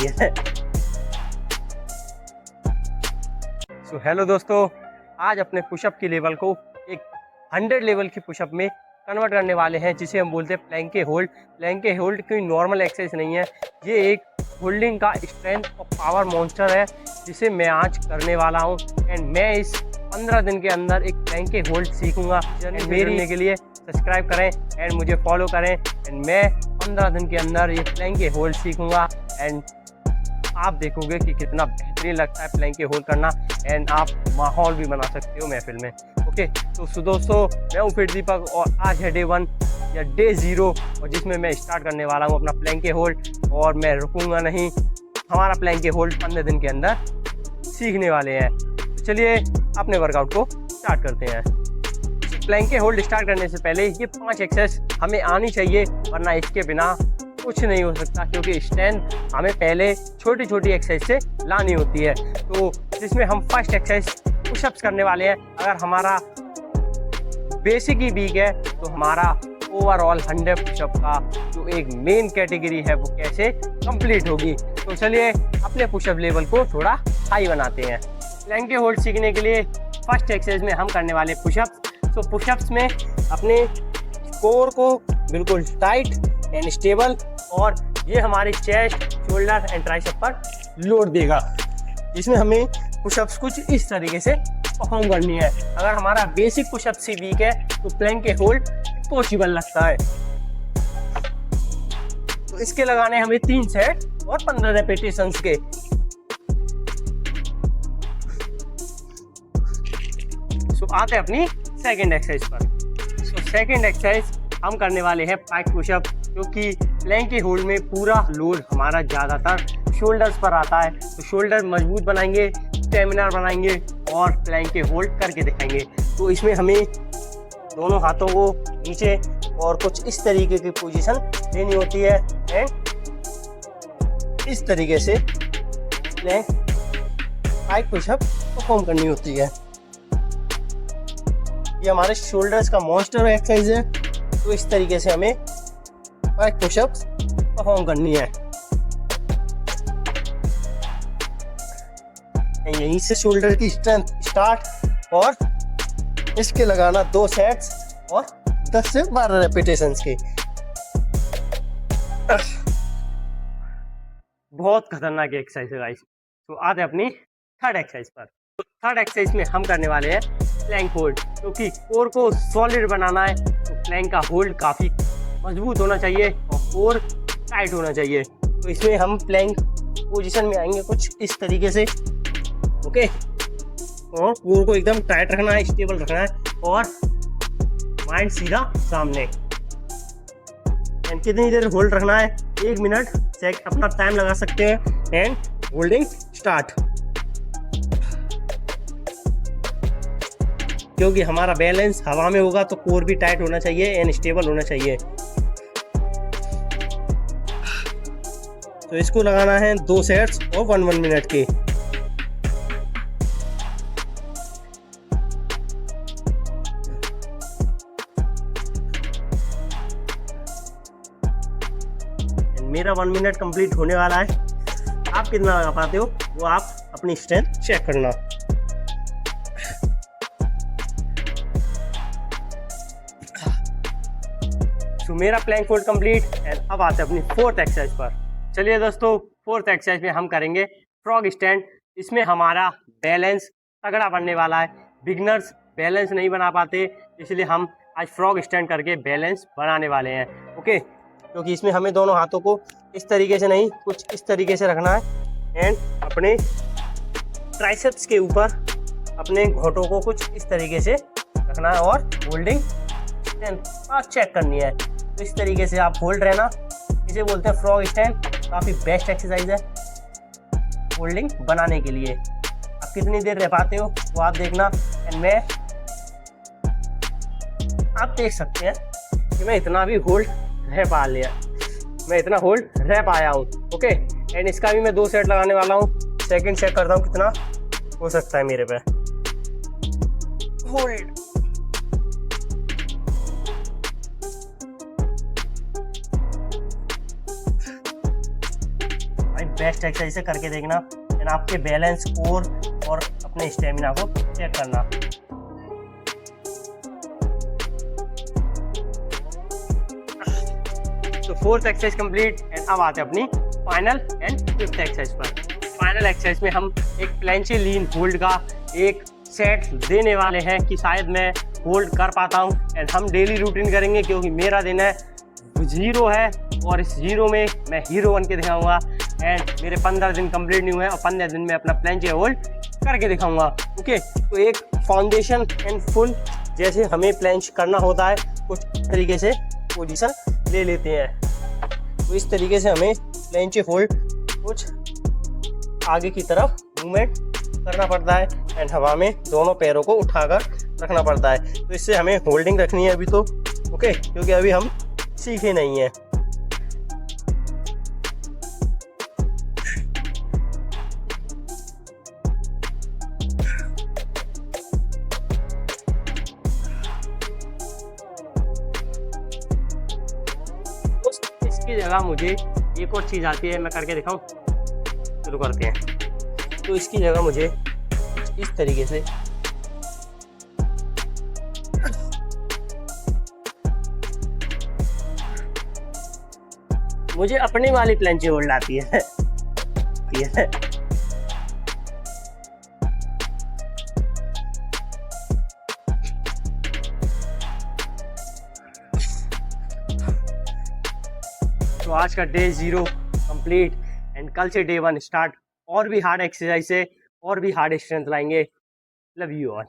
नहीं है। So hello दोस्तों, आज अपने पुशअप की लेवल को एक 100 लेवल की पुशअप में कन्वर्ट करने वाले हैं, जिसे हम बोलते हैं प्लैंके होल्ड। प्लैंके होल्ड कोई नॉर्मल एक्सरसाइज नहीं है, ये एक होल्डिंग का स्ट्रेंथ और पावर मॉन्स्टर है, जिसे मैं आज करने वाला हूं। एंड मैं इस 15 दिन के अंदर एक प्लैंके होल्ड सीखूंगा। मेरे के लिए सब्सक्राइब करें एंड मुझे फॉलो करें। एंड मैं 15 दिन के अंदर ये प्लैंके होल्ड सीखूंगा एंड आप देखोगे कि कितना बेहतरीन लगता है प्लैंके होल्ड करना। एंड आप माहौल भी बना सकते हो महफिल में। ओके, तो दोस्तों, मैं हूँ फिट दीपक और आज है डे 1 या डे 0, और जिसमें मैं स्टार्ट करने वाला हूँ अपना प्लैंके होल्ड, और मैं रुकूंगा नहीं। हमारा प्लैंके होल्ड 15 दिन के अंदर सीखने वाले हैं। तो चलिए अपने वर्कआउट को स्टार्ट करते हैं। प्लैंके होल्ड स्टार्ट करने से पहले ये 5 एक्सरसाइज हमें आनी चाहिए, वरना इसके बिना कुछ नहीं हो सकता, क्योंकि स्ट्रेंथ हमें पहले छोटी छोटी एक्सरसाइज से लानी होती है। तो जिसमें हम फर्स्ट एक्सरसाइज पुशअप्स करने वाले हैं। अगर हमारा बेसिक ही वीक है तो हमारा ओवरऑल 100 पुशअप का जो एक मेन कैटेगरी है वो कैसे कंप्लीट होगी। तो चलिए अपने पुशअप लेवल को थोड़ा हाई बनाते हैं। प्लैंके होल्ड सीखने के लिए फर्स्ट एक्सरसाइज में हम करने वाले पुशअप्स। तो पुशअप्स में अपने कोर को बिल्कुल टाइट एंड स्टेबल, और ये हमारे चेस्ट, शोल्डर एंड ट्राइसेप पर लोड देगा। इसमें हमें पुशअप्स कुछ इस तरीके से परफॉर्म करनी है। अगर हमारा बेसिक पुशअप से वीक है तो प्लैंके होल्ड पॉसिबल लगता है। तो इसके लगाने हमें 3 सेट और 15 रेपिटेशंस के। सो आते हैं अपनी सेकंड एक्सरसाइज पर। सो सेकंड एक्सरसाइज हम करने वाले हैं पाइक पुशअप, क्योंकि प्लैंके होल्ड में पूरा लोड हमारा ज़्यादातर शोल्डर्स पर आता है। तो शोल्डर मजबूत बनाएंगे, स्टेमिना बनाएंगे और प्लैंके होल्ड करके दिखाएंगे। तो इसमें हमें दोनों हाथों को नीचे और कुछ इस तरीके की पोजीशन लेनी होती है एंड इस तरीके से प्लैंक पाइक पुशअप परफॉर्म करनी होती है। ये हमारे शोल्डर्स का मॉन्स्टर एक्सरसाइज है। तो इस तरीके से हमें पाइक पुशअप्स परफॉर्म करनी है। यहीं से शोल्डर की स्ट्रेंथ स्टार्ट, और इसके लगाना 2 सेट्स और 10 से 12 रेपिटेशंस के। बहुत खतरनाक एक्सरसाइज है गाइस। तो आते हैं अपनी थर्ड एक्सरसाइज पर। तो थर्ड एक्सरसाइज में हम करने वाले हैं प्लैंक होल्ड, क्योंकि कोर को सॉलिड बनाना है तो प्लैंक का होल्ड काफ़ी मजबूत होना चाहिए और कोर टाइट होना चाहिए। तो इसमें हम प्लैंक पोजीशन में आएंगे कुछ इस तरीके से। ओके, और कोर को एकदम टाइट रखना है, स्टेबल रखना है, और माइंड सीधा सामने। एंड कितनी देर होल्ड रखना है? 1 मिनट चेक अपना टाइम लगा सकते हैं। And holding start. क्योंकि हमारा बैलेंस हवा में होगा तो कोर भी टाइट होना चाहिए एंड स्टेबल होना चाहिए। तो इसको लगाना है 2 सेट्स और 1 मिनट के। मेरा 1 मिनट कंप्लीट होने वाला है। आप कितना लगा पाते हो वो आप अपनी स्ट्रेंथ चेक करना। तो मेरा प्लैंक होल्ड कंप्लीट। एंड अब आते हैं अपनी फोर्थ एक्सरसाइज पर। चलिए दोस्तों, फोर्थ एक्सरसाइज में हम करेंगे फ्रॉग स्टैंड। इसमें हमारा बैलेंस तगड़ा बनने वाला है। बिगनर्स बैलेंस नहीं बना पाते, इसलिए हम आज फ्रॉग स्टैंड करके बैलेंस बनाने वाले हैं। ओके, क्योंकि इसमें हमें दोनों हाथों को इस तरीके से नहीं, कुछ इस तरीके से रखना है एंड अपने ट्राइसेप्स के ऊपर अपने घोटों को कुछ इस तरीके से रखना है और होल्डिंग स्ट्रेंथ चेक करनी है। तो इस तरीके से आप होल्ड रहना, इसे बोलते हैं फ्रॉग स्टैंड। काफ़ी बेस्ट एक्सरसाइज है होल्डिंग बनाने के लिए। आप कितनी देर रह पाते हो वो आप देखना। एंड मैं आप देख सकते हैं कि मैं इतना भी होल्ड रह पाया हूँ। ओके, एंड इसका भी मैं 2 सेट लगाने वाला हूँ। सेकंड चेक करता हूँ कितना हो सकता है मेरे पे होल्ड। बेस्ट एक्सरसाइज करके देखना एंड आपके बैलेंस कोर और अपने स्टेमिना को चेक करना। तो फोर्थ एक्सरसाइज कंप्लीट एंड अब आते हैं अपनी फाइनल एंड फिफ्थ एक्सरसाइज पर। फाइनल एक्सरसाइज में हम एक प्लेंचे लीन होल्ड का एक सेट देने वाले हैं कि शायद मैं होल्ड कर पाता हूं एंड हम डेली रूटीन करेंगे क्योंकि मेरा दिन है 0 है और इस 0 में मैं हीरो बन के दिखाऊंगा एंड मेरे 15 दिन कंप्लीट नहीं हुए और 15 दिन में अपना प्लेंचे होल्ड करके दिखाऊंगा। ओके, तो एक फाउंडेशन एंड फुल जैसे हमें प्लेंच करना होता है कुछ तरीके से पोजीशन ले लेते हैं। तो इस तरीके से हमें प्लेंचे होल्ड कुछ आगे की तरफ मूवमेंट करना पड़ता है एंड हवा में दोनों पैरों को उठाकर रखना पड़ता है। तो इससे हमें होल्डिंग रखनी है अभी तो, ओके, क्योंकि अभी हम सीखे नहीं हैं। इसकी जगह मुझे एक और चीज़ आती है, मैं करके दिखाऊं, शुरू करते हैं। तो इसकी जगह मुझे इस तरीके से मुझे अपनी वाली प्लेंचे होल्ड आती है। तो आज का डे 0 कंप्लीट एंड कल से डे 1 स्टार्ट। और भी हार्ड एक्सरसाइज है और भी हार्ड स्ट्रेंथ लाएंगे। Love you all.